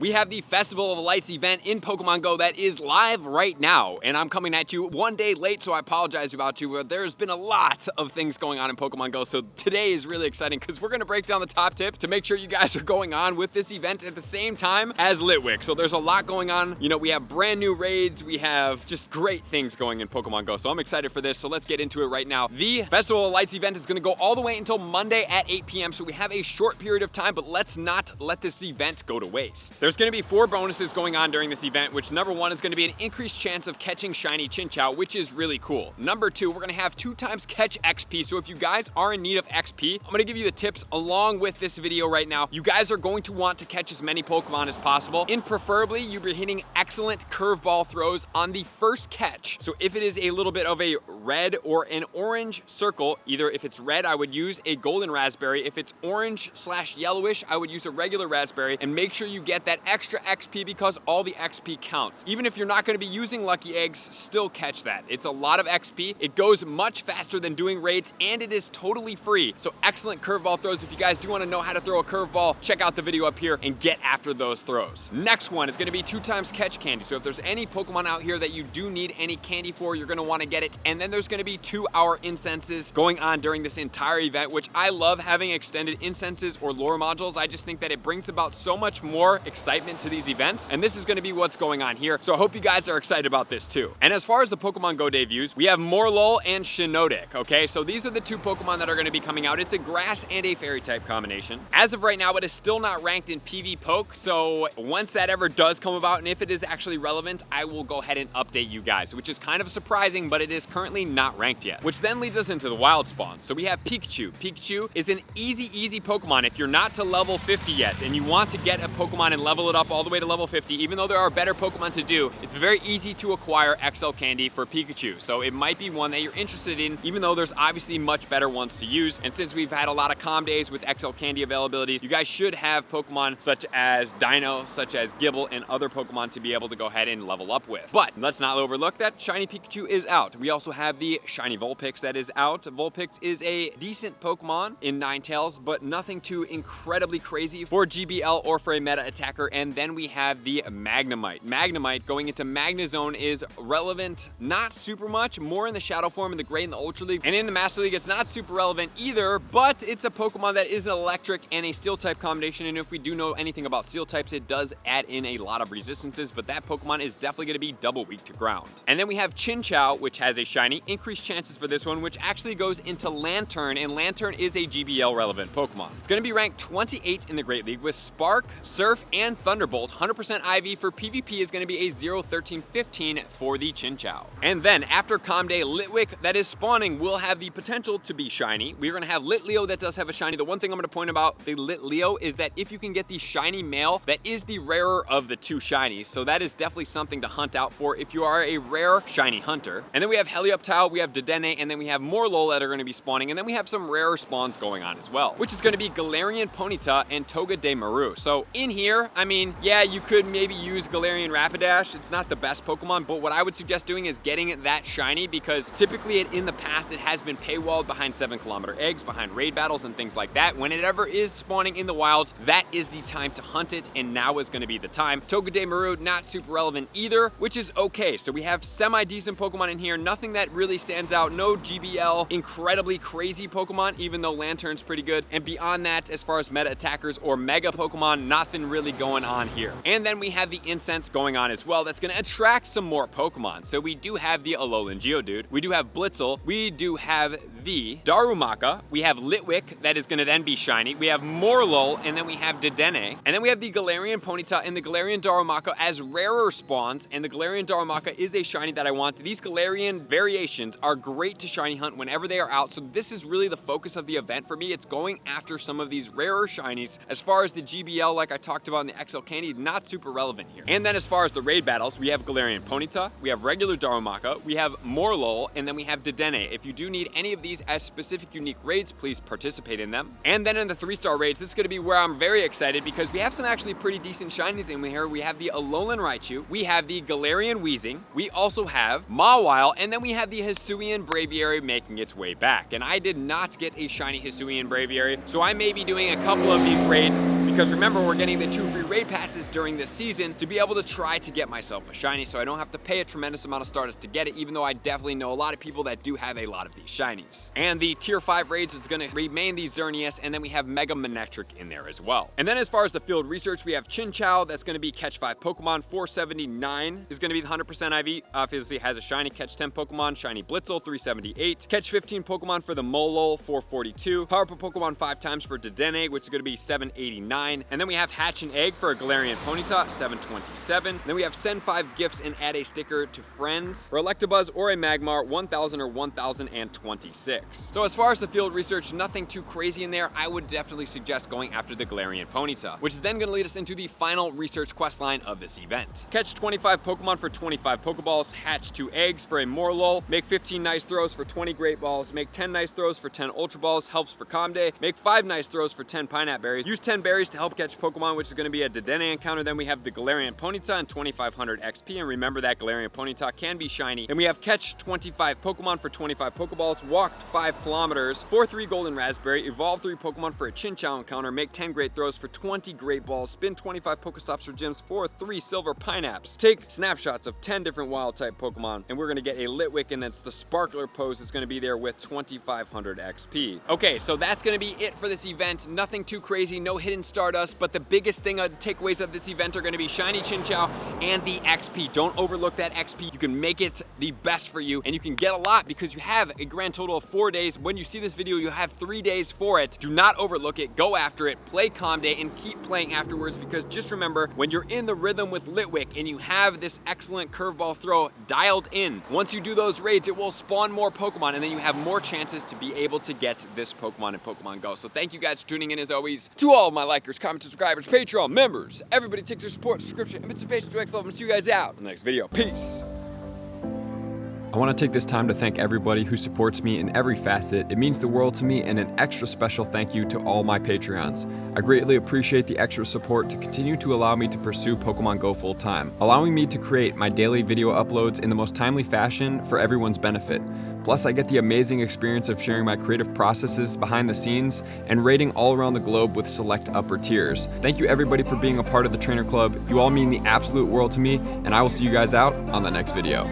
we have the Festival of Lights event in Pokemon Go that is live right now, and I'm coming at you one day late, so I apologize about you, but there's been a lot of things going on in Pokemon Go, so today is really exciting because we're going to break down the top tip to make sure you guys are going on with this event at the same time as Litwick. So there's a lot going on. You know, we have brand new raids, we have just great things going in Pokemon Go, so I'm excited for this, so let's get into it right now. The Festival of Lights event is going to go all the way until Monday at 8 p.m., so we have a short period of time, but let's not let this event go to waste. There's going to be 4 bonuses going on during this event, which number 1 is going to be an increased chance of catching shiny Chinchou, which is really cool. Number 2, we're going to have 2 times catch XP, so if you guys are in need of XP, I'm going to give you the tips along with this video right now. You guys are going to want to catch as many Pokemon as possible, and preferably you'll be hitting excellent curveball throws on the first catch. So if it is a little bit of a red or an orange circle, either if it's red, I would use a golden raspberry. If it's orange/yellowish, I would use a regular raspberry, and make sure you get that extra XP because all the XP counts. Even if you're not going to be using lucky eggs, still catch that. It's a lot of XP. It goes much faster than doing raids, and it is totally free. So excellent curveball throws. If you guys do want to know how to throw a curveball, check out the video up here and get after those throws. Next one is going to be 2 times catch candy. So if there's any Pokemon out here that you do need any candy for, you're going to want to get it. And then there's going to be 2-hour incenses going on during this entire event, which I love having extended incenses or lore modules. I just think that it brings about so much more excitement to these events, and this is going to be what's going on here. So I hope you guys are excited about this too. And as far as the Pokemon Go debuts, we have Morelull and Shiinotic. Okay, so these are the 2 Pokemon that are going to be coming out. It's a grass and a fairy type combination. As of right now, it is still not ranked in PV Poke, so once that ever does come about, and if it is actually relevant, I will go ahead and update you guys, which is kind of surprising, but it is currently not ranked yet. Which then leads us into the wild spawn. So we have Pikachu. Pikachu is an easy Pokemon. If you're not to level 50 yet and you want to get a Pokemon and level it up all the way to level 50, even though there are better Pokemon to do, it's very easy to acquire XL candy for Pikachu. So it might be one that you're interested in, even though there's obviously much better ones to use. And since we've had a lot of calm days with XL candy availabilities, you guys should have Pokemon such as Dino, such as Gibble, and other Pokemon to be able to go ahead and level up with. But let's not overlook that Shiny Pikachu is out. We also have the Shiny Vulpix that is out. Vulpix is a decent Pokemon in Ninetales, but nothing too incredibly crazy for GBL or for a meta attacker. And then we have the Magnemite. Magnemite going into Magnezone is relevant, not super much, more in the Shadow form, in the Great and the Ultra League. And in the Master League, it's not super relevant either, but it's a Pokemon that is an electric and a steel type combination. And if we do know anything about steel types, it does add in a lot of resistances, but that Pokemon is definitely going to be double weak to ground. And then we have Chinchou, which has a shiny. Increased chances for this one, which actually goes into Lantern, and Lantern is a GBL relevant Pokemon. It's going to be ranked 28 in the Great League with Spark, Surf, and Thunderbolt. 100% IV for PvP is going to be a 0-13-15 for the Chinchou. And then after Calm Day, Litwick that is spawning will have the potential to be shiny. We're going to have Litleo that does have a shiny. The one thing I'm going to point about the Litleo is that if you can get the shiny male, that is the rarer of the 2 shinies. So that is definitely something to hunt out for if you are a rare shiny hunter. And then we have Helioptile, we have Dedenne, and then we have Morelull that are going to be spawning. And then we have some rarer spawns going on as well, which is going to be Galarian Ponyta and Toga de Maru. So in here, I mean, yeah, you could maybe use Galarian Rapidash. It's not the best Pokemon, but what I would suggest doing is getting that shiny, because typically in the past it has been paywalled behind 7-kilometer eggs, behind raid battles and things like that. When it ever is spawning in the wild, that is the time to hunt it, and now is going to be the time. Toga de Maru, not super relevant either, which is okay. So we have semi-decent Pokemon in here, nothing that really stands out, no GBL incredibly crazy Pokemon, even though Lantern's pretty good. And beyond that, as far as meta attackers or mega Pokemon, nothing really going on here. And then we have the Incense going on as well. That's going to attract some more Pokemon. So we do have the Alolan Geodude, we do have Blitzle, we do have the Darumaka, we have Litwick that is going to then be shiny, we have Morelull, and then we have Dedenne, and then we have the Galarian Ponyta and the Galarian Darumaka as rarer spawns, and the Galarian Darumaka is a shiny that I want. These Galarian variations are great to shiny hunt whenever they are out, so this is really the focus of the event for me. It's going after some of these rarer shinies. As far as the GBL, like I talked about in the XL Candy, not super relevant here. And then as far as the raid battles, we have Galarian Ponyta, we have regular Darumaka, we have Morelull, and then we have Dedenne. If you do need any of these these as specific unique raids, please participate in them. And then in the 3-star raids, this is going to be where I'm very excited because we have some actually pretty decent shinies in here. We have the Alolan Raichu, we have the Galarian Weezing, we also have Mawile, and then we have the Hisuian Braviary making its way back. And I did not get a shiny Hisuian Braviary, so I may be doing a couple of these raids because remember, we're getting the 2 free raid passes during this season to be able to try to get myself a shiny so I don't have to pay a tremendous amount of Stardust to get it, even though I definitely know a lot of people that do have a lot of these shinies. And the tier 5 raids is going to remain the Xerneas, and then we have Mega Manectric in there as well. And then as far as the field research, we have Chinchou, that's going to be catch 5 Pokemon, 479 is going to be the 100% IV, obviously has a shiny, catch 10 Pokemon, shiny Blitzle, 378, catch 15 Pokemon for the Morelull, 442, power up a Pokemon 5 times for Dedenne, which is going to be 789, and then we have Hatch an Egg for a Galarian Ponyta, 727, then we have send 5 gifts and add a sticker to friends for Electabuzz or a Magmar, 1000 or 1026. So as far as the field research, nothing too crazy in there. I would definitely suggest going after the Galarian Ponyta, which is then going to lead us into the final research quest line of this event. Catch 25 Pokemon for 25 Pokeballs, hatch 2 eggs for a Morelull, make 15 nice throws for 20 Great Balls, make 10 nice throws for 10 Ultra Balls, helps for Comday, make 5 nice throws for 10 Pineapple Berries, use 10 berries to help catch Pokemon, which is going to be a Dedenne encounter. Then we have the Galarian Ponyta and 2500 XP, and remember that Galarian Ponyta can be shiny. Then we have catch 25 Pokemon for 25 Pokeballs, walked 5 kilometers for 3 Golden Raspberry, evolve 3 Pokemon for a Chinchou encounter, make 10 Great Throws for 20 Great Balls, spin 25 Pokestops for gems for 3 Silver Pineapples, take snapshots of 10 different Wild-type Pokemon, and we're going to get a Litwick, and that's the Sparkler pose is going to be there with 2500 XP. Okay, so that's going to be it for this event. Nothing too crazy, no hidden Stardust, but the biggest thing takeaways of this event are going to be shiny Chinchou and the XP. Don't overlook that XP. You can make it the best for you, and you can get a lot because you have a grand total of 4 days. When you see this video, you have 3 days for it. Do not overlook it. Go after it. Play Comday and keep playing afterwards, because just remember, when you're in the rhythm with Litwick and you have this excellent curveball throw dialed in, once you do those raids, it will spawn more Pokemon, and then you have more chances to be able to get this Pokemon in Pokemon Go. So thank you guys for tuning in as always. To all of my likers, commenters, subscribers, Patreon members, everybody takes their support, subscription, and participation to X level, and see you guys out in the next video. Peace. I want to take this time to thank everybody who supports me in every facet. It means the world to me, and an extra special thank you to all my Patreons. I greatly appreciate the extra support to continue to allow me to pursue Pokemon Go full time, allowing me to create my daily video uploads in the most timely fashion for everyone's benefit. Plus, I get the amazing experience of sharing my creative processes behind the scenes and raiding all around the globe with select upper tiers. Thank you everybody for being a part of the Trainer Club. You all mean the absolute world to me, and I will see you guys out on the next video.